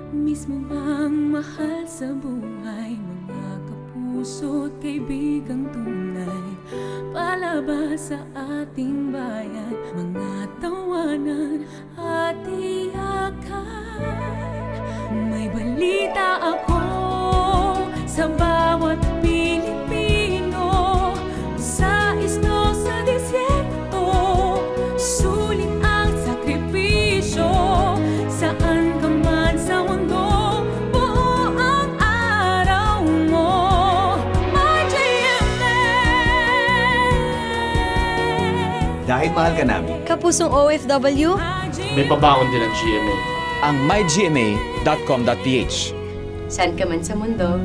Mismo bang mahal sa buhay, mga kapuso't kaibigang tunay, palabas sa ating bayan, mga tawanan at iyakan. May balita ako sa bawat Pilipino, sa isno sa disyerto, sulit ang sakripisyo. Saan ka man sa mundo, buo ang araw mo. My GMA! Dahil mahal ka namin, Kapusong OFW, May pabaon din ang GMA. Ang mygma.com.ph. Saan ka man sa mundo,